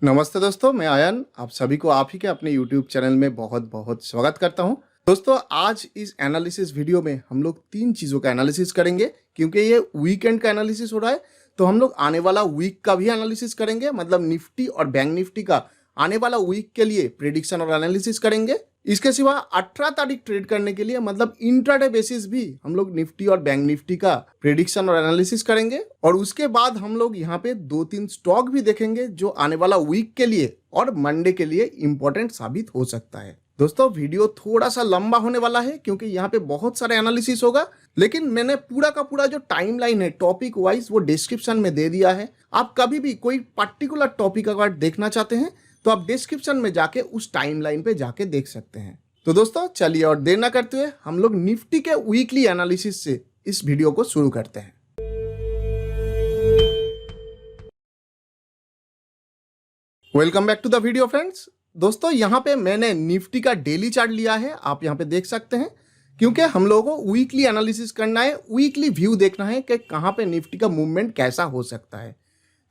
नमस्ते दोस्तों, मैं आयन आप सभी को आप ही के अपने YouTube चैनल में बहुत बहुत स्वागत करता हूं। दोस्तों, आज इस एनालिसिस वीडियो में हम लोग तीन चीज़ों का एनालिसिस करेंगे। क्योंकि ये वीकेंड का एनालिसिस हो रहा है तो हम लोग आने वाला वीक का भी एनालिसिस करेंगे। मतलब निफ्टी और बैंक निफ्टी का आने वाला वीक के लिए प्रेडिक्शन और एनालिसिस करेंगे। इसके सिवा 18 तारीख ट्रेड करने के लिए मतलब इंट्राडे बेसिस भी हम लोग निफ्टी और बैंक निफ्टी का प्रेडिक्शन और एनालिसिस करेंगे। और उसके बाद हम लोग यहाँ पे 2-3 स्टॉक भी देखेंगे जो आने वाला वीक के लिए और मंडे के लिए इंपॉर्टेंट साबित हो सकता है। दोस्तों, वीडियो थोड़ा सा लंबा होने वाला है क्योंकि यहाँ पे बहुत सारा एनालिसिस होगा, लेकिन मैंने पूरा का पूरा जो टाइमलाइन है टॉपिक वाइज वो डिस्क्रिप्शन में दे दिया है। आप कभी भी कोई पर्टिकुलर टॉपिक अगर देखना चाहते हैं तो आप डिस्क्रिप्शन में जाके उस टाइमलाइन पे जाके देख सकते हैं। तो दोस्तों, चलिए और देर ना करते हुए हम लोग निफ्टी के वीकली एनालिसिस से इस वीडियो को शुरू करते हैं। Welcome back to the video friends. दोस्तों, यहाँ पे मैंने निफ्टी का डेली चार्ट लिया है, आप यहाँ पे देख सकते हैं। क्योंकि हम लोगों को वीकली एनालिसिस करना है, वीकली व्यू देखना है कि कहाँ पे निफ्टी का मूवमेंट कैसा हो सकता है।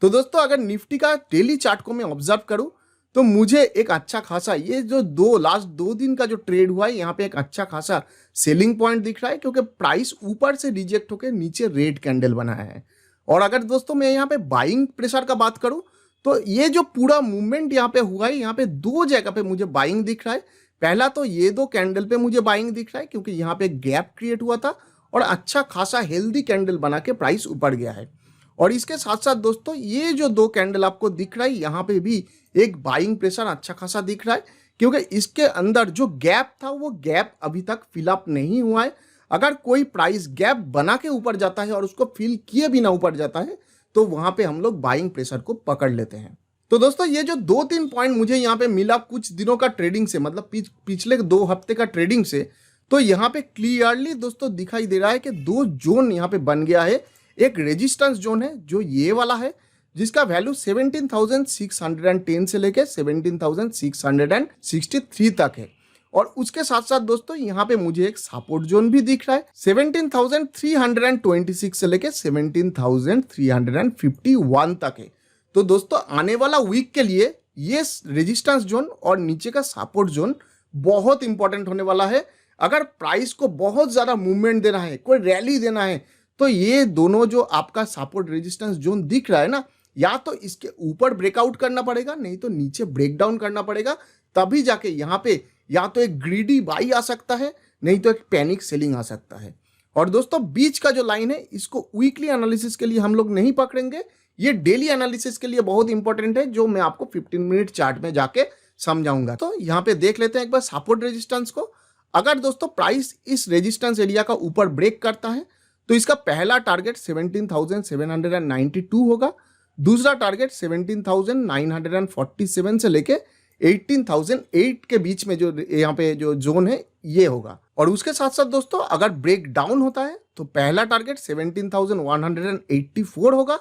तो दोस्तों, अगर निफ्टी का डेली चार्ट को मैं ऑब्जर्व करूं तो मुझे एक अच्छा खासा ये जो लास्ट 2 दिन का जो ट्रेड हुआ है यहाँ पे एक अच्छा खासा सेलिंग पॉइंट दिख रहा है। क्योंकि प्राइस ऊपर से रिजेक्ट होकर नीचे रेड कैंडल बनाया है। और अगर दोस्तों मैं यहाँ पे बाइंग प्रेशर का बात करूं तो ये जो पूरा मूवमेंट यहाँ पे हुआ है, यहाँ पे 2 जगह पे मुझे बाइंग दिख रहा है। पहला तो ये 2 कैंडल पे मुझे बाइंग दिख रहा है क्योंकि यहाँ पे गैप क्रिएट हुआ था और अच्छा खासा हेल्दी कैंडल बना के प्राइस ऊपर गया है। और इसके साथ साथ दोस्तों ये जो 2 कैंडल आपको दिख रहा है यहाँ पे भी एक बाइंग प्रेशर अच्छा खासा दिख रहा है। क्योंकि इसके अंदर जो गैप था वो गैप अभी तक फिलअप नहीं हुआ है। अगर कोई प्राइस गैप बना के ऊपर जाता है और उसको फिल किए बिना ऊपर जाता है तो वहां पे हम लोग बाइंग प्रेशर को पकड़ लेते हैं। तो दोस्तों, ये जो 2-3 पॉइंट मुझे यहाँ पे मिला कुछ दिनों का ट्रेडिंग से, मतलब पिछले 2 हफ्ते का ट्रेडिंग से, तो यहाँ पे क्लियरली दोस्तों दिखाई दे रहा है कि 2 जोन यहाँ पे बन गया है। एक रेजिस्टेंस जोन है जो ये वाला है जिसका वैल्यू 17,610 से लेके 17,663 तक है। और उसके साथ साथ दोस्तों यहाँ पे मुझे एक सपोर्ट जोन भी दिख रहा है 17,326 से लेके 17,351 तक है। तो दोस्तों आने वाला वीक के लिए ये रेजिस्टेंस जोन और नीचे का सपोर्ट जोन बहुत इंपॉर्टेंट होने वाला है। अगर प्राइस को बहुत ज्यादा मूवमेंट देना है, कोई रैली देना है, तो ये दोनों जो आपका सपोर्ट रेजिस्टेंस जोन दिख रहा है ना, या तो इसके ऊपर ब्रेकआउट करना पड़ेगा, नहीं तो नीचे ब्रेक डाउन करना पड़ेगा। तभी जाके यहाँ पे या तो एक ग्रीडी बाई आ सकता है, नहीं तो एक पैनिक सेलिंग आ सकता है। और दोस्तों बीच का जो लाइन है इसको वीकली एनालिसिस के लिए हम लोग नहीं पकड़ेंगे, ये डेली एनालिसिस के लिए बहुत इंपॉर्टेंट है जो मैं आपको 15 मिनट चार्ट में जाके समझाऊंगा। तो यहाँ पे देख लेते हैं एक बार सपोर्ट रेजिस्टेंस को। अगर दोस्तों प्राइस इस रेजिस्टेंस एरिया का ऊपर ब्रेक करता है तो इसका पहला टारगेट 17,792 होगा, दूसरा टारगेट 17,947 से लेके 18,008 के बीच में जो यहाँ पे जो जोन है ये होगा। और उसके साथ साथ दोस्तों अगर ब्रेक डाउन होता है तो पहला टारगेट 17,184 होगा,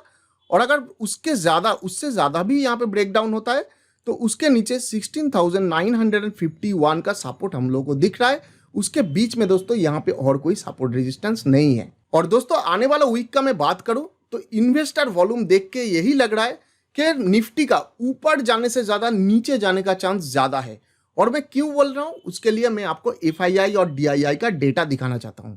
और अगर उससे ज्यादा भी यहाँ पे ब्रेक डाउन होता है तो उसके नीचे 16,951 का सपोर्ट हम लोग को दिख रहा है। उसके बीच में दोस्तों यहाँ पे और कोई सपोर्ट रेजिस्टेंस नहीं है। और दोस्तों आने वाला वीक का मैं बात करूं तो इन्वेस्टर वॉल्यूम देख के यही लग रहा है कि निफ्टी का ऊपर जाने से ज्यादा नीचे जाने का चांस ज्यादा है। और मैं क्यों बोल रहा हूं उसके लिए मैं आपको FII और DII का डेटा दिखाना चाहता हूं।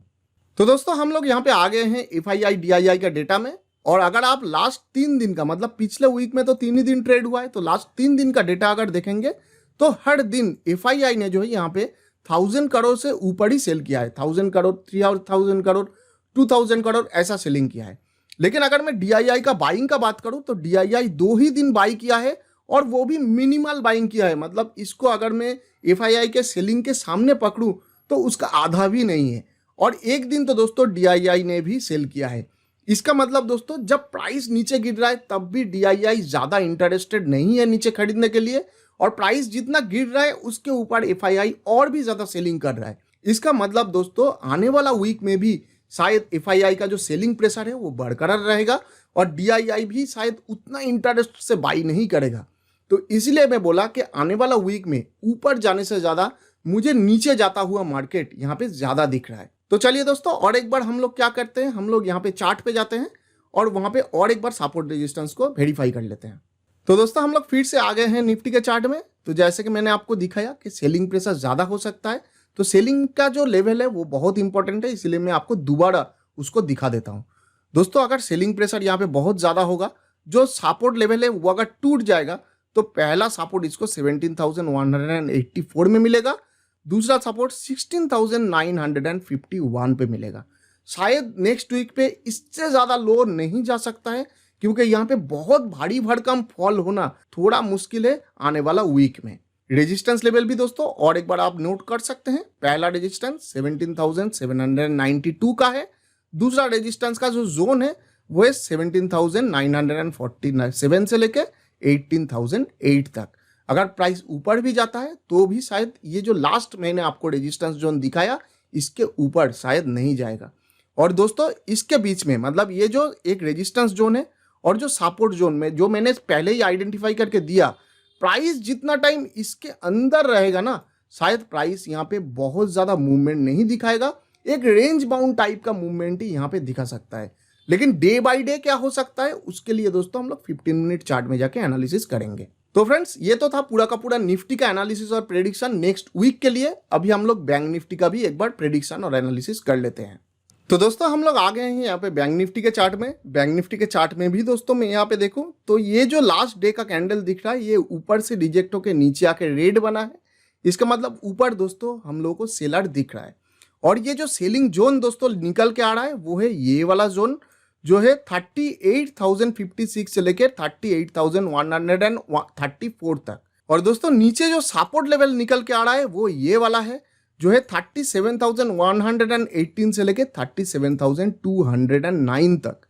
तो दोस्तों हम लोग यहाँ पे आ गए हैं FII DII का डेटा में। और अगर आप लास्ट 3 दिन का, मतलब पिछले वीक में तो 3 ही दिन ट्रेड हुआ है, तो लास्ट 3 दिन का डेटा अगर देखेंगे तो हर दिन FII ने जो है यहाँ पे 1000 करोड़ से ऊपर ही सेल किया है। 1000 करोड़, 3000 करोड़, 2000 करोड़ ऐसा सेलिंग किया है। लेकिन अगर मैं DII का बाइंग का बात करूं तो DII 2 ही दिन बाई किया है और वो भी मिनिमल बाइंग किया है। मतलब इसको अगर मैं FII के सेलिंग के सामने पकड़ूं तो उसका आधा भी नहीं है। और एक दिन तो दोस्तों DII ने भी सेल किया है। इसका मतलब दोस्तों जब प्राइस नीचे गिर रहा है तब भी DII ज्यादा इंटरेस्टेड नहीं है नीचे खरीदने के लिए, और प्राइस जितना गिर रहा है उसके ऊपर FII और भी ज्यादा सेलिंग कर रहा है। इसका मतलब दोस्तों आने वाला वीक में भी शायद FII का जो सेलिंग प्रेशर है वो बरकरार रहेगा और DII भी शायद उतना इंटरेस्ट से बाई नहीं करेगा। तो इसलिए मैं बोला कि आने वाला वीक में ऊपर जाने से ज्यादा मुझे नीचे जाता हुआ मार्केट यहाँ पे ज्यादा दिख रहा है। तो चलिए दोस्तों और एक बार हम लोग क्या करते हैं, हम लोग यहाँ पे चार्ट पे जाते हैं और वहां पे और एक बार सपोर्ट रेजिस्टेंस को वेरीफाई कर लेते हैं। तो दोस्तों हम लोग फिर से आ गए हैं निफ्टी के चार्ट में। तो जैसे कि मैंने आपको दिखाया कि सेलिंग प्रेशर ज़्यादा हो सकता है, तो सेलिंग का जो लेवल है वो बहुत इंपॉर्टेंट है, इसलिए मैं आपको दोबारा उसको दिखा देता हूँ। दोस्तों अगर सेलिंग प्रेशर यहाँ पे बहुत ज़्यादा होगा, जो सपोर्ट लेवल है वो अगर टूट जाएगा तो पहला सपोर्ट इसको 17,184 में मिलेगा, दूसरा सपोर्ट 16,951 पे मिलेगा। शायद नेक्स्ट वीक पे इससे ज़्यादा लो नहीं जा सकता है, क्योंकि यहाँ पे बहुत भारी भरकम फॉल होना थोड़ा मुश्किल है आने वाला वीक में। रेजिस्टेंस लेवल भी दोस्तों और एक बार आप नोट कर सकते हैं। पहला रेजिस्टेंस 17,792 का है, दूसरा रेजिस्टेंस का जो जोन है वो है 17,947 से लेके 18,008 तक। अगर प्राइस ऊपर भी जाता है तो भी शायद ये जो लास्ट मैंने आपको रेजिस्टेंस जोन दिखाया इसके ऊपर शायद नहीं जाएगा। और दोस्तों इसके बीच में मतलब ये जो एक रेजिस्टेंस जोन है और जो सपोर्ट जोन में जो मैंने पहले ही आइडेंटिफाई करके दिया, प्राइस जितना टाइम इसके अंदर रहेगा ना, शायद प्राइस यहाँ पे बहुत ज़्यादा मूवमेंट नहीं दिखाएगा, एक रेंज बाउंड टाइप का मूवमेंट ही यहाँ पे दिखा सकता है। लेकिन डे बाय डे क्या हो सकता है उसके लिए दोस्तों हम लोग 15 मिनट चार्ट में जाके एनालिसिस करेंगे। तो फ्रेंड्स ये तो था पूरा का पूरा निफ्टी का एनालिसिस और प्रेडिक्शन नेक्स्ट वीक के लिए। अभी हम लोग बैंक निफ्टी का भी एक बार प्रेडिक्शन और एनालिसिस कर लेते हैं। तो दोस्तों हम लोग आ गए हैं यहाँ पे बैंक निफ्टी के चार्ट में। बैंक निफ्टी के चार्ट में भी दोस्तों मैं यहाँ पे देखूं तो ये जो लास्ट डे का कैंडल दिख रहा है ये ऊपर से रिजेक्ट होकर नीचे आके रेड बना है। इसका मतलब ऊपर दोस्तों हम लोगों को सेलर दिख रहा है, और ये जो सेलिंग जोन दोस्तों निकल के आ रहा है वो है ये वाला जोन जो है 38,056 से लेकर 38,134 तक। और दोस्तों नीचे जो सपोर्ट लेवल निकल के आ रहा है वो ये वाला है जो है 37,118 से लेकर 37,209 तक।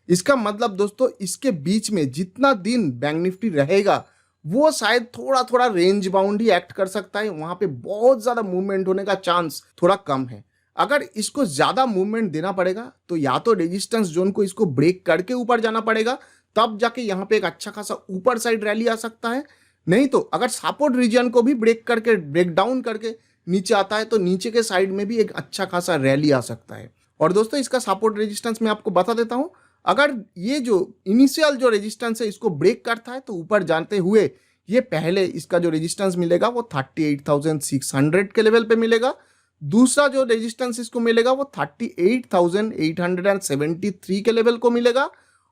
इसका मतलब दोस्तों इसके बीच में जितना दिन बैंक निफ्टी रहेगा वो शायद थोड़ा थोड़ा रेंज बाउंड ही एक्ट कर सकता है, वहां पे बहुत ज्यादा मूवमेंट होने का चांस थोड़ा कम है। अगर इसको ज्यादा मूवमेंट देना पड़ेगा तो या तो रेजिस्टेंस जोन को इसको ब्रेक करके ऊपर जाना पड़ेगा, तब जाके यहाँ पे एक अच्छा खासा ऊपर साइड रैली आ सकता है। नहीं तो अगर सपोर्ट रीजन को भी ब्रेक करके ब्रेक डाउन करके नीचे आता है तो नीचे के साइड में भी एक अच्छा खासा रैली आ सकता है। और दोस्तों इसका सपोर्ट रेजिस्टेंस मैं आपको बता देता हूं, अगर ये जो इनिशियल जो रेजिस्टेंस है इसको ब्रेक करता है तो ऊपर जाते हुए ये पहले इसका जो रेजिस्टेंस मिलेगा वो 38,600 के लेवल पे मिलेगा, दूसरा जो रेजिस्टेंस इसको मिलेगा वो 38,873 के लेवल को मिलेगा,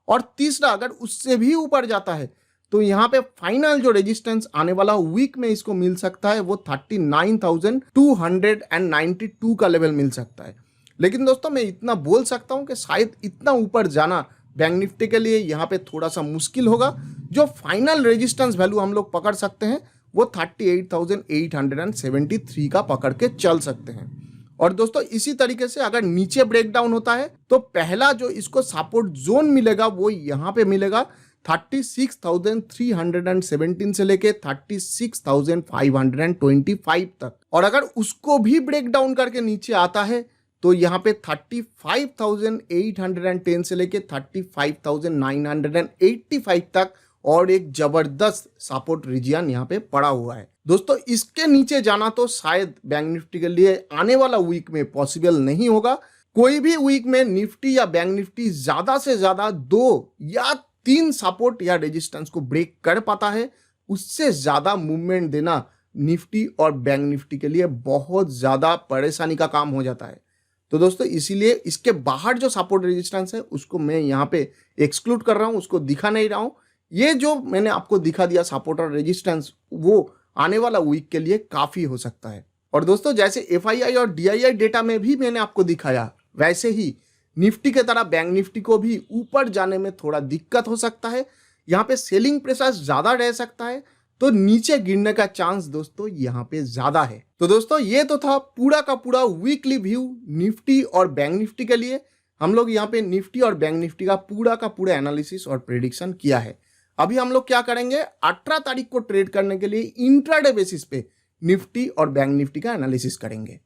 और तीसरा अगर उससे भी ऊपर जाता है तो यहाँ पे फाइनल जो रेजिस्टेंस आने वाला वीक में इसको मिल सकता है वो 39,292 का लेवल मिल सकता है। लेकिन दोस्तों मैं इतना बोल सकता हूँ कि शायद इतना ऊपर जाना बैंक निफ्टी के लिए यहाँ पे थोड़ा सा मुश्किल होगा। जो फाइनल रेजिस्टेंस वैल्यू हम लोग पकड़ सकते हैं वो 38,873 का पकड़ के चल सकते हैं। और दोस्तों इसी तरीके से अगर नीचे ब्रेकडाउन होता है तो पहला जो इसको सपोर्ट जोन मिलेगा वो यहाँ पे मिलेगा 36,317 से लेके 36,525 तक। और अगर उसको भी ब्रेक डाउन करके नीचे आता है तो यहाँ पे 35,810 से लेके 35,985 तक और एक जबरदस्त सपोर्ट रीजन यहाँ पे पड़ा हुआ है। दोस्तों इसके नीचे जाना तो शायद बैंक निफ्टी के लिए आने वाला वीक में पॉसिबल नहीं होगा। कोई भी वीक में निफ्टी या बैंक निफ्टी ज्यादा से ज्यादा 2 या 3 सपोर्ट या रेजिस्टेंस को ब्रेक कर पाता है, उससे ज्यादा मूवमेंट देना निफ्टी और बैंक निफ्टी के लिए बहुत ज्यादा परेशानी का काम हो जाता है। तो दोस्तों इसीलिए इसके बाहर जो सपोर्ट रेजिस्टेंस है उसको मैं यहाँ पे एक्सक्लूड कर रहा हूँ, उसको दिखा नहीं रहा हूँ। ये जो मैंने आपको दिखा दिया सपोर्ट और रेजिस्टेंस वो आने वाला वीक के लिए काफी हो सकता है। और दोस्तों जैसे FII और DII डेटा में भी मैंने आपको दिखाया, वैसे ही निफ्टी के तरह बैंक निफ्टी को भी ऊपर जाने में थोड़ा दिक्कत हो सकता है। यहाँ पे सेलिंग प्रेशर ज्यादा रह सकता है तो नीचे गिरने का चांस दोस्तों यहाँ पे ज्यादा है। तो दोस्तों ये तो था पूरा का पूरा वीकली व्यू निफ्टी और बैंक निफ्टी के लिए। हम लोग यहाँ पे निफ्टी और बैंक निफ्टी का पूरा एनालिसिस और प्रेडिक्शन किया है। अभी हम लोग क्या करेंगे, 18 तारीख को ट्रेड करने के लिए इंट्राडे बेसिस पे निफ्टी और बैंक निफ्टी का एनालिसिस करेंगे।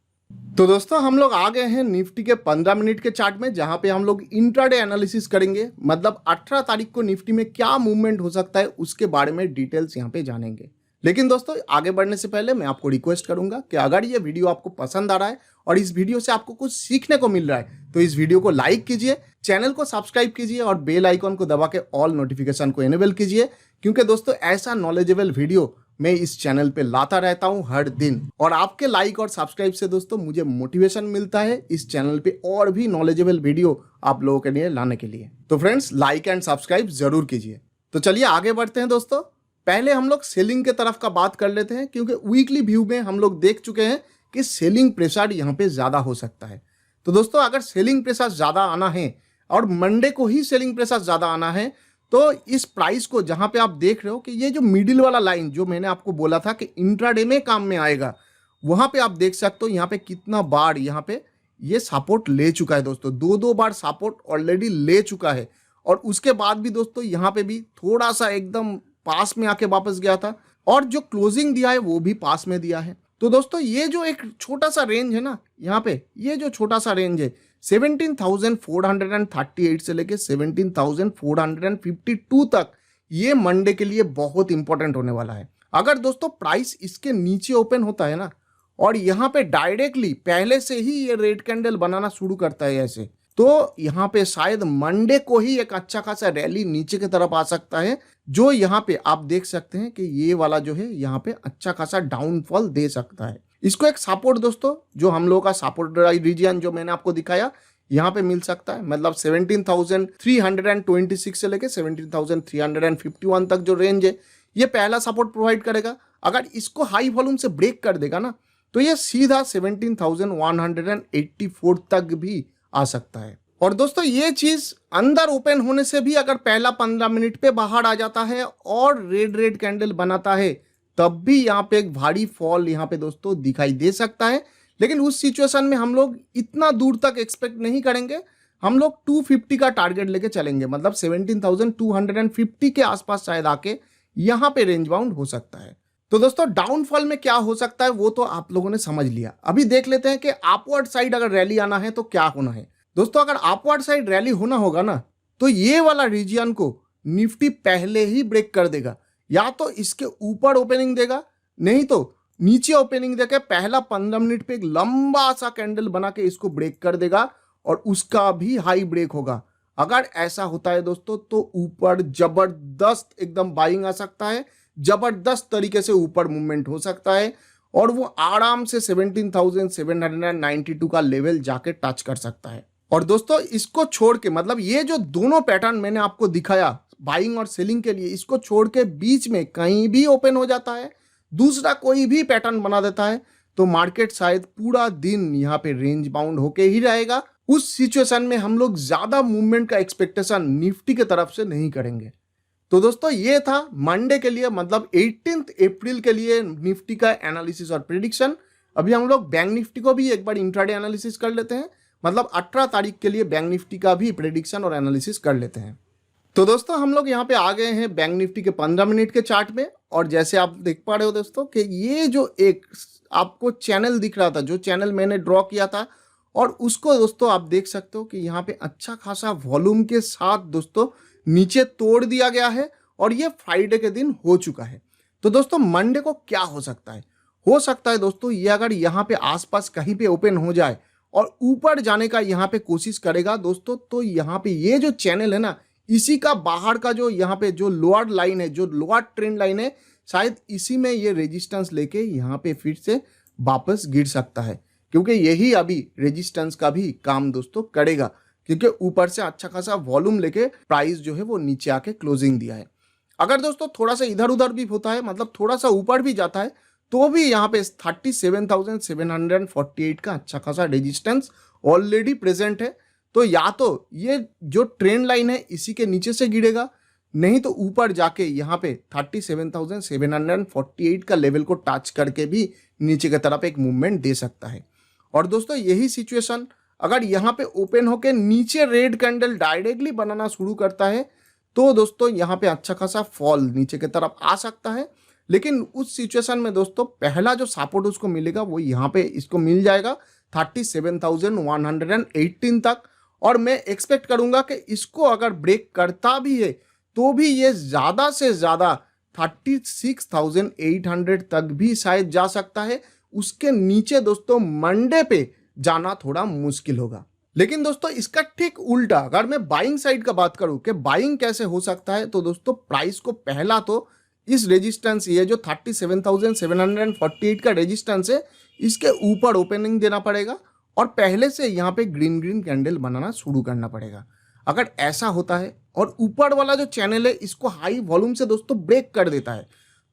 तो दोस्तों हम लोग आ गए हैं निफ्टी के 15 मिनट के चार्ट में, जहां पे हम लोग इंट्राडे एनालिसिस करेंगे। मतलब 18 तारीख को निफ्टी में क्या मूवमेंट हो सकता है उसके बारे में डिटेल्स यहां पे जानेंगे। लेकिन दोस्तों आगे बढ़ने से पहले मैं आपको रिक्वेस्ट करूंगा कि अगर ये वीडियो आपको पसंद आ रहा है और इस वीडियो से आपको कुछ सीखने को मिल रहा है तो इस वीडियो को लाइक कीजिए, चैनल को सब्सक्राइब कीजिए और बेल आइकॉन को दबा के ऑल नोटिफिकेशन को इनेबल कीजिए, क्योंकि दोस्तों ऐसा नॉलेजेबल वीडियो मैं इस चैनल पे लाता रहता हूं हर दिन। और आपके लाइक और सब्सक्राइब से दोस्तों मुझे मोटिवेशन मिलता है इस चैनल पे और भी नॉलेजेबल वीडियो आप लोगों के लिए लाने के लिए। तो फ्रेंड्स लाइक एंड सब्सक्राइब जरूर कीजिए। तो चलिए आगे बढ़ते हैं दोस्तों। पहले हम लोग सेलिंग के तरफ का बात कर लेते हैं, क्योंकि वीकली व्यू में हम लोग देख चुके हैं कि सेलिंग प्रेशर यहाँ पे ज़्यादा हो सकता है। तो दोस्तों अगर सेलिंग प्रेशर ज़्यादा आना है और मंडे को ही सेलिंग प्रेशर ज़्यादा आना है तो इस प्राइस को जहाँ पे आप देख रहे हो कि ये जो मिडिल वाला लाइन जो मैंने आपको बोला था कि इंट्राडे में काम में आएगा, वहाँ पे आप देख सकते हो यहाँ पे कितना बार यहाँ पे ये सपोर्ट ले चुका है दोस्तों। दो बार सपोर्ट ऑलरेडी ले चुका है और उसके बाद भी दोस्तों यहाँ पे भी थोड़ा सा एकदम पास में आके वापस गया था और जो क्लोजिंग दिया है वो भी पास में दिया है। तो दोस्तों ये जो एक छोटा सा रेंज है ना, यहाँ पे ये जो छोटा सा रेंज है 17,438 से लेके 17,452 तक, ये मंडे के लिए बहुत इंपॉर्टेंट होने वाला है। अगर दोस्तों प्राइस इसके नीचे ओपन होता है ना और यहाँ पे डायरेक्टली पहले से ही ये रेड कैंडल बनाना शुरू करता है ऐसे, तो यहाँ पे शायद मंडे को ही एक अच्छा खासा रैली नीचे की तरफ आ सकता है, जो यहाँ पे आप देख सकते हैं कि ये वाला जो है यहाँ पे अच्छा खासा डाउनफॉल दे सकता है। इसको एक सपोर्ट दोस्तों, जो हम लोगों का सपोर्ट रीजन जो मैंने आपको दिखाया, यहाँ पे मिल सकता है। मतलब 17,326 से लेके 17,351 तक जो रेंज है ये पहला सपोर्ट प्रोवाइड करेगा। अगर इसको हाई वॉल्यूम से ब्रेक कर देगा ना तो ये सीधा 17,184 तक भी आ सकता है। और दोस्तों ये चीज अंदर ओपन होने से भी अगर पहला 15 मिनट पे बाहर आ जाता है और रेड कैंडल बनाता है तब भी यहाँ पे एक भारी फॉल यहाँ पे दोस्तों दिखाई दे सकता है। लेकिन उस सिचुएशन में हम लोग इतना दूर तक एक्सपेक्ट नहीं करेंगे, हम लोग 250 का टारगेट लेके चलेंगे। मतलब 17,250 के आसपास शायद आके यहाँ पे रेंज बाउंड हो सकता है। तो दोस्तों डाउनफॉल में क्या हो सकता है वो तो आप लोगों ने समझ लिया। अभी देख लेते हैं कि अपवर्ड साइड अगर रैली आना है तो क्या होना है। दोस्तों अगर अपवर्ड साइड रैली होना होगा ना तो ये वाला रीजन को निफ्टी पहले ही ब्रेक कर देगा, या तो इसके ऊपर ओपनिंग देगा, नहीं तो नीचे ओपनिंग देके पहला 15 मिनट पे एक लंबा सा कैंडल बना के इसको ब्रेक कर देगा और उसका भी हाई ब्रेक होगा। अगर ऐसा होता है दोस्तों तो ऊपर जबरदस्त एकदम बाइंग आ सकता है, जबरदस्त तरीके से ऊपर मूवमेंट हो सकता है और वो आराम से 17,792 का लेवल जाके टच कर सकता है। और दोस्तों इसको छोड़ के, मतलब ये जो दोनों पैटर्न मैंने आपको दिखाया बाइंग और सेलिंग के लिए, इसको छोड़ के बीच में कहीं भी ओपन हो जाता है, दूसरा कोई भी पैटर्न बना देता है तो मार्केट शायद पूरा दिन यहाँ पे रेंज बाउंड होके ही रहेगा। उस सिचुएशन में हम लोग ज्यादा मूवमेंट का एक्सपेक्टेशन निफ्टी के तरफ से नहीं करेंगे। तो दोस्तों ये था मंडे के लिए, मतलब 18 अप्रैल के लिए निफ्टी का एनालिसिस और प्रेडिक्शन। अभी हम लोग बैंक निफ्टी को भी एक बार इंट्राडे एनालिसिस कर लेते हैं, मतलब 18 तारीख के लिए बैंक निफ्टी का भी प्रेडिक्शन और एनालिसिस कर लेते हैं। तो दोस्तों हम लोग यहाँ पे आ गए हैं बैंक निफ्टी के 15 मिनट के चार्ट में, और जैसे आप देख पा रहे हो दोस्तों कि ये जो एक आपको चैनल दिख रहा था, जो चैनल मैंने ड्रॉ किया था, और उसको दोस्तों आप देख सकते हो कि यहाँ पे अच्छा खासा वॉल्यूम के साथ दोस्तों नीचे तोड़ दिया गया है और ये फ्राइडे के दिन हो चुका है। तो दोस्तों मंडे को क्या हो सकता है? हो सकता है दोस्तों ये अगर यहाँ पे आसपास कहीं पे ओपन हो जाए और ऊपर जाने का यहाँ पे कोशिश करेगा दोस्तों, तो यहाँ पे ये जो चैनल है ना, इसी का बाहर का जो यहाँ पे जो लोअर लाइन है, जो लोअर ट्रेंड लाइन है, शायद इसी में ये रेजिस्टेंस लेके यहाँ पे फिर से वापस गिर सकता है, क्योंकि यही अभी रेजिस्टेंस का भी काम दोस्तों करेगा, क्योंकि ऊपर से अच्छा खासा वॉल्यूम लेके प्राइस जो है वो नीचे आके क्लोजिंग दिया है। अगर दोस्तों थोड़ा सा इधर उधर भी होता है, मतलब थोड़ा सा ऊपर भी जाता है, तो भी यहाँ पे 37,748 का अच्छा खासा रेजिस्टेंस ऑलरेडी प्रेजेंट है। तो या तो ये जो ट्रेंड लाइन है इसी के नीचे से गिरेगा, नहीं तो ऊपर जाके यहाँ पे 37,748 का लेवल को टच करके भी नीचे की तरफ एक मूवमेंट दे सकता है। और दोस्तों यही सिचुएशन अगर यहाँ पे ओपन होके नीचे रेड कैंडल डायरेक्टली बनाना शुरू करता है तो दोस्तों यहाँ पे अच्छा खासा फॉल नीचे की तरफ आ सकता है। लेकिन उस सिचुएशन में दोस्तों पहला जो सपोर्ट उसको मिलेगा वो यहाँ पे इसको मिल जाएगा 37,118 तक, और मैं एक्सपेक्ट करूंगा कि इसको अगर ब्रेक करता भी है तो भी ये ज़्यादा से ज़्यादा 36,800 तक भी शायद जा सकता है। उसके नीचे दोस्तों मंडे पे जाना थोड़ा मुश्किल होगा। लेकिन दोस्तों इसका ठीक उल्टा अगर मैं बाइंग साइड का बात करूं कि बाइंग कैसे हो सकता है, तो दोस्तों प्राइस को पहला तो इस रेजिस्टेंस, ये जो 37,748 का रेजिस्टेंस है, इसके ऊपर ओपनिंग देना पड़ेगा और पहले से यहाँ पे ग्रीन ग्रीन कैंडल बनाना शुरू करना पड़ेगा। अगर ऐसा होता है और ऊपर वाला जो चैनल है इसको हाई वॉल्यूम से दोस्तों ब्रेक कर देता है,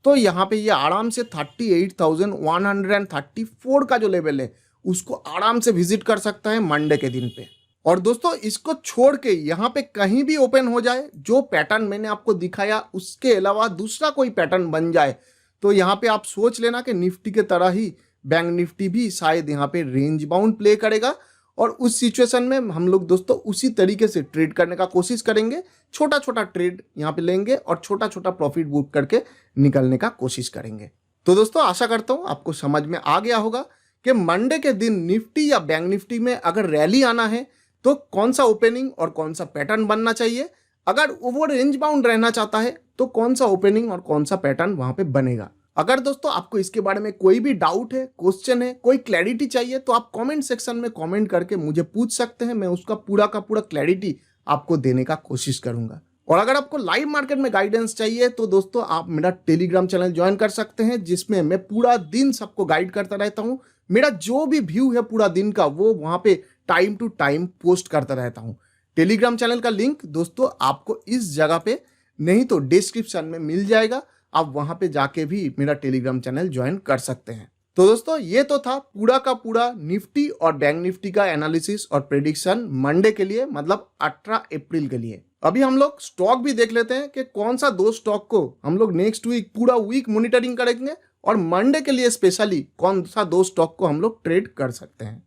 तो यहाँ पे ये आराम से 38,134 का जो लेवल है उसको आराम से विजिट कर सकता है मंडे के दिन पे। और दोस्तों इसको छोड़ के यहाँ पे कहीं भी ओपन हो जाए, जो पैटर्न मैंने आपको दिखाया उसके अलावा दूसरा कोई पैटर्न बन जाए, तो यहाँ पे आप सोच लेना कि निफ्टी के तरह ही बैंक निफ्टी भी शायद यहाँ पे रेंज बाउंड प्ले करेगा। और उस सिचुएशन में हम लोग दोस्तों उसी तरीके से ट्रेड करने का कोशिश करेंगे, छोटा छोटा ट्रेड यहाँ पे लेंगे और छोटा छोटा प्रॉफिट बुक करके निकलने का कोशिश करेंगे। तो दोस्तों आशा करता हूँ आपको समझ में आ गया होगा कि मंडे के दिन निफ्टी या बैंक निफ्टी में अगर रैली आना है तो कौन सा ओपनिंग और कौन सा पैटर्न बनना चाहिए, अगर वो रेंज बाउंड रहना चाहता है तो कौन सा ओपनिंग और कौन सा पैटर्न वहां पे बनेगा। अगर दोस्तों आपको इसके बारे में कोई भी डाउट है, क्वेश्चन है, कोई क्लैरिटी चाहिए, तो आप कमेंट सेक्शन में कमेंट करके मुझे पूछ सकते हैं। मैं उसका पूरा का पूरा क्लैरिटी आपको देने का कोशिश करूंगा। और अगर आपको लाइव मार्केट में गाइडेंस चाहिए तो दोस्तों आप मेरा टेलीग्राम चैनल ज्वाइन कर सकते हैं, जिसमें मैं पूरा दिन सबको गाइड करता रहता हूँ। मेरा जो भी व्यू है पूरा दिन का वो वहां पे टाइम टू टाइम पोस्ट करता रहता हूँ। टेलीग्राम चैनल का लिंक दोस्तों आपको इस जगह पे नहीं तो डिस्क्रिप्शन में मिल जाएगा, आप वहां पे जाके भी मेरा टेलीग्राम चैनल ज्वाइन कर सकते हैं। तो दोस्तों ये तो था पूरा का पूरा निफ्टी और बैंक निफ्टी का एनालिसिस और प्रेडिक्शन मंडे के लिए, मतलब 18 अप्रैल के लिए। अभी हम लोग स्टॉक भी देख लेते हैं कि कौन सा दो स्टॉक को हम लोग नेक्स्ट वीक पूरा वीक मॉनिटरिंग करेंगे और मंडे के लिए स्पेशली कौन सा दो स्टॉक को हम लोग ट्रेड कर सकते हैं।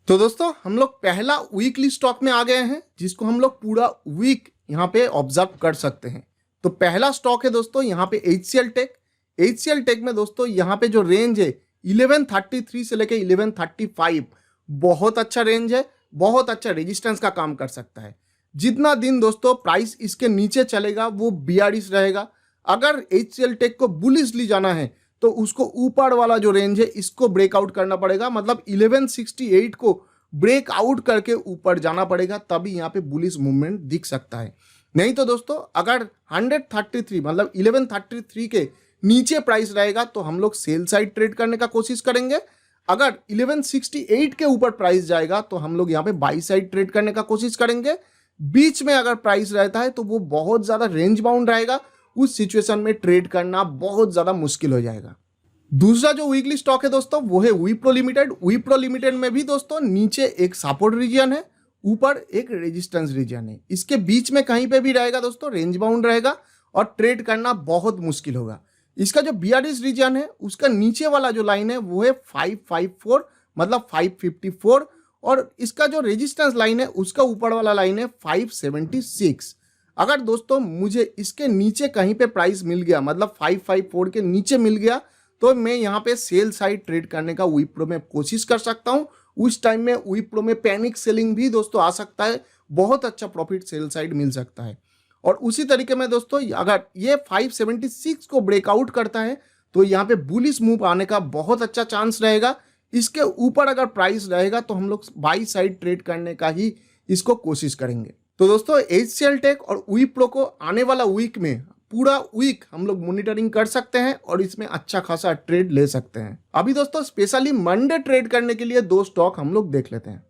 तो दोस्तों हम लोग पहला वीकली स्टॉक में आ गए हैं, जिसको हम लोग पूरा वीक यहाँ पे ऑब्जर्व कर सकते हैं। तो पहला स्टॉक है दोस्तों यहाँ पे HCL टेक। HCL टेक में दोस्तों यहाँ पे जो रेंज है 1133 से लेके 1135, बहुत अच्छा रेंज है, बहुत अच्छा रेजिस्टेंस का काम कर सकता है। जितना दिन दोस्तों प्राइस इसके नीचे चलेगा वो बियरिश रहेगा। अगर HCL टेक को बुलिशली जाना है तो उसको ऊपर वाला जो रेंज है इसको ब्रेकआउट करना पड़ेगा, मतलब 1168 को ब्रेकआउट करके ऊपर जाना पड़ेगा, तभी यहाँ पे बुलिश मूवमेंट दिख सकता है। नहीं तो दोस्तों अगर 133 मतलब 1133 के नीचे प्राइस रहेगा तो हम लोग सेल साइड ट्रेड करने का कोशिश करेंगे। अगर 1168 के ऊपर प्राइस जाएगा तो हम लोग यहाँ पे बाई साइड ट्रेड करने का कोशिश करेंगे। बीच में अगर प्राइस रहता है तो वो बहुत ज्यादा रेंज बाउंड रहेगा, उस सिचुएशन में ट्रेड करना बहुत ज्यादा मुश्किल हो जाएगा। दूसरा जो वीकली स्टॉक है दोस्तों वो है विप्रो लिमिटेड। विप्रो लिमिटेड में भी दोस्तों नीचे एक सपोर्ट रीजन है, ऊपर एक रेजिस्टेंस रीजन है। इसके बीच में कहीं पे भी रहेगा दोस्तों रेंज बाउंड रहेगा और ट्रेड करना बहुत मुश्किल होगा। इसका जो बियरिश रीजन है उसका नीचे वाला जो लाइन है वो है 554 मतलब 554, और इसका जो रेजिस्टेंस लाइन है उसका ऊपर वाला लाइन है 576। अगर दोस्तों मुझे इसके नीचे कहीं पे प्राइस मिल गया, मतलब 554 के नीचे मिल गया, तो मैं यहाँ पे सेल साइड ट्रेड करने का विप्रो में कोशिश कर सकता हूँ। उस टाइम में विप्रो में पैनिक सेलिंग भी दोस्तों आ सकता है, बहुत अच्छा प्रॉफिट सेल साइड मिल सकता है। और उसी तरीके में दोस्तों अगर ये 576 को ब्रेकआउट करता है तो यहाँ पे बुलिश मूव आने का बहुत अच्छा चांस रहेगा। इसके ऊपर अगर प्राइस रहेगा तो हम लोग बाई साइड ट्रेड करने का ही इसको कोशिश करेंगे। तो दोस्तों HCL टेक और विप्रो को आने वाला वीक में पूरा वीक हम लोग मॉनिटरिंग कर सकते हैं और इसमें अच्छा खासा ट्रेड ले सकते हैं। अभी दोस्तों स्पेशली मंडे ट्रेड करने के लिए दो स्टॉक हम लोग देख लेते हैं।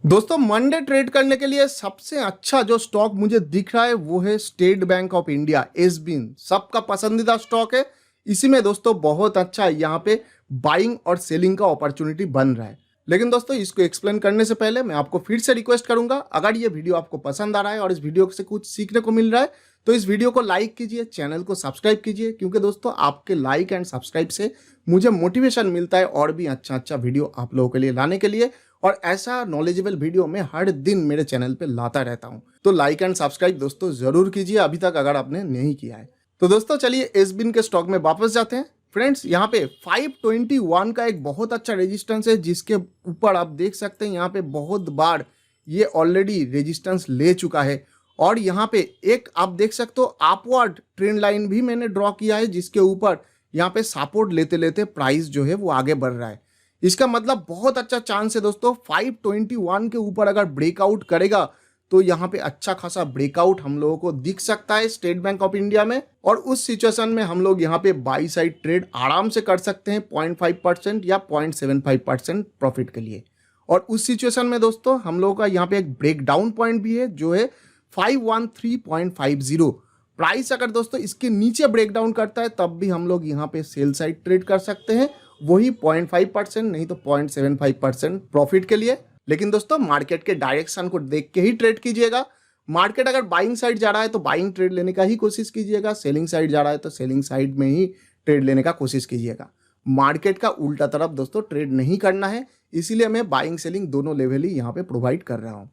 दोस्तों मंडे ट्रेड करने के लिए सबसे अच्छा जो स्टॉक मुझे दिख रहा है वो है state bank of India, SBIN। सबका पसंदीदा स्टॉक है। इसी में दोस्तों बहुत अच्छा यहाँ पे बाइंग और सेलिंग का अपॉर्चुनिटी बन रहा है। लेकिन दोस्तों इसको एक्सप्लेन करने से पहले मैं आपको फिर से रिक्वेस्ट करूंगा, अगर ये वीडियो आपको पसंद आ रहा है और इस वीडियो से कुछ सीखने को मिल रहा है तो इस वीडियो को लाइक कीजिए, चैनल को सब्सक्राइब कीजिए, क्योंकि दोस्तों आपके लाइक एंड सब्सक्राइब से मुझे मोटिवेशन मिलता है और भी अच्छा वीडियो आप लोगों के लिए लाने के लिए। और ऐसा नॉलेजेबल वीडियो मैं हर दिन मेरे चैनल पे लाता रहता हूँ। तो लाइक एंड सब्सक्राइब दोस्तों जरूर कीजिए अभी तक अगर आपने नहीं किया है। तो दोस्तों चलिए SBIN के स्टॉक में वापस जाते हैं। फ्रेंड्स यहाँ पे 521 का एक बहुत अच्छा रेजिस्टेंस है, जिसके ऊपर आप देख सकते हैं यहाँ पे बहुत बार ये ऑलरेडी रेजिस्टेंस ले चुका है और यहाँ पे एक आप देख सकते हो अपवर्ड ट्रेंड लाइन भी मैंने ड्रॉ किया है, जिसके ऊपर यहाँ पे सपोर्ट लेते लेते प्राइस जो है वो आगे बढ़ रहा है। इसका मतलब बहुत अच्छा चांस है दोस्तों, 521 के ऊपर अगर ब्रेकआउट करेगा तो यहाँ पे अच्छा खासा ब्रेकआउट हम लोगों को दिख सकता है स्टेट बैंक ऑफ इंडिया में। और उस सिचुएशन में हम लोग यहाँ पे बाई साइड ट्रेड आराम से कर सकते हैं 0.5% या 0.75% प्रॉफिट के लिए। और उस सिचुएशन में दोस्तों हम लोगों का यहाँ पे एक ब्रेकडाउन पॉइंट भी है जो है 513.50। प्राइस अगर दोस्तों इसके नीचे ब्रेकडाउन करता है तब भी हम लोग यहाँ पे सेल साइड ट्रेड कर सकते हैं, वही 0.5% नहीं तो 0.75% प्रॉफिट के लिए। लेकिन दोस्तों मार्केट के डायरेक्शन को देख के ही ट्रेड कीजिएगा। मार्केट अगर बाइंग साइड जा रहा है तो बाइंग ट्रेड लेने का ही कोशिश कीजिएगा, सेलिंग साइड जा रहा है तो सेलिंग साइड में ही ट्रेड लेने का कोशिश कीजिएगा। मार्केट का उल्टा तरफ दोस्तों ट्रेड नहीं करना है, इसीलिए मैं बाइंग सेलिंग दोनों लेवल ही यहाँ पे प्रोवाइड कर रहा हूँ।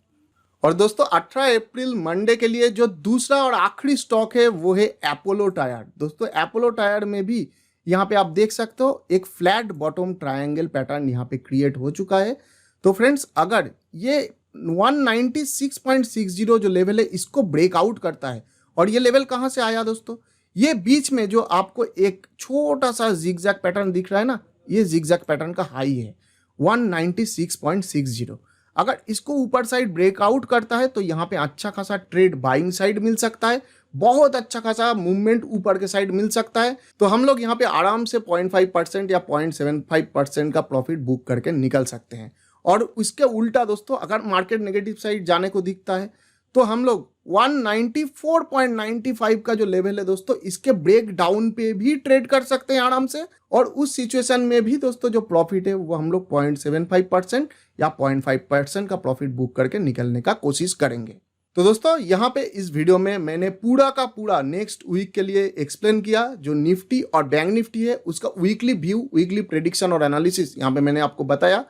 और दोस्तों 18 अप्रैल मंडे के लिए जो दूसरा और आखिरी स्टॉक है वो है अपोलो टायर। दोस्तों अपोलो टायर में भी यहाँ पे आप देख सकते हो एक फ्लैट बॉटम ट्रायंगल पैटर्न यहाँ पे क्रिएट हो चुका है। तो फ्रेंड्स अगर ये 196.60 जो लेवल है इसको ब्रेकआउट करता है, और ये लेवल कहाँ से आया दोस्तों, ये बीच में जो आपको एक छोटा सा जिगजैग पैटर्न दिख रहा है ना, ये जिगजैग पैटर्न का हाई है 196.60। अगर इसको ऊपर साइड ब्रेकआउट करता है तो यहाँ पे अच्छा खासा ट्रेड बाइंग साइड मिल सकता है, बहुत अच्छा खासा मूवमेंट ऊपर के साइड मिल सकता है। तो हम लोग यहाँ पे आराम से 0.5% या 0.75% का प्रॉफिट बुक करके निकल सकते हैं। और उसके उल्टा दोस्तों अगर मार्केट नेगेटिव साइड जाने को दिखता है तो हम लोग 194.95 का जो लेवल है दोस्तों इसके ब्रेक डाउन पे भी ट्रेड कर सकते हैं आराम से। और उस सिचुएशन में भी दोस्तों जो प्रॉफिट है वो हम लोग 0.75% या 0.5% का प्रॉफिट बुक करके निकलने का कोशिश करेंगे। तो दोस्तों यहाँ पे इस वीडियो में मैंने पूरा का पूरा नेक्स्ट वीक के लिए एक्सप्लेन किया। जो निफ्टी और बैंक निफ्टी है उसका वीकली व्यू, वीकली प्रेडिक्शन और एनालिसिस यहाँ पे मैंने आपको बताया।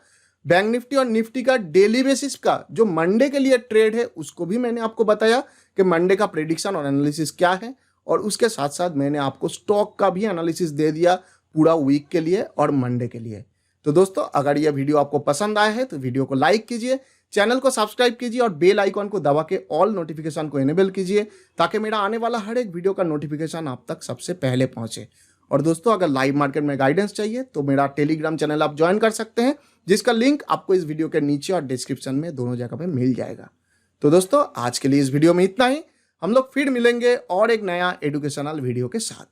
बैंक निफ्टी और निफ्टी का डेली बेसिस का जो मंडे के लिए ट्रेड है उसको भी मैंने आपको बताया कि मंडे का प्रेडिक्शन और एनालिसिस क्या है। और उसके साथ साथ मैंने आपको स्टॉक का भी एनालिसिस दे दिया पूरा वीक के लिए और मंडे के लिए। तो दोस्तों अगर यह वीडियो आपको पसंद आया है तो वीडियो को लाइक कीजिए, चैनल को सब्सक्राइब कीजिए और बेल आइकॉन को दबा के ऑल नोटिफिकेशन को इनेबल कीजिए ताकि मेरा आने वाला हर एक वीडियो का नोटिफिकेशन आप तक सबसे पहले पहुंचे। और दोस्तों अगर लाइव मार्केट में गाइडेंस चाहिए तो मेरा टेलीग्राम चैनल आप ज्वाइन कर सकते हैं, जिसका लिंक आपको इस वीडियो के नीचे और डिस्क्रिप्शन में दोनों जगह पे मिल जाएगा। तो दोस्तों आज के लिए इस वीडियो में इतना ही, हम लोग फिर मिलेंगे और एक नया एजुकेशनल वीडियो के साथ।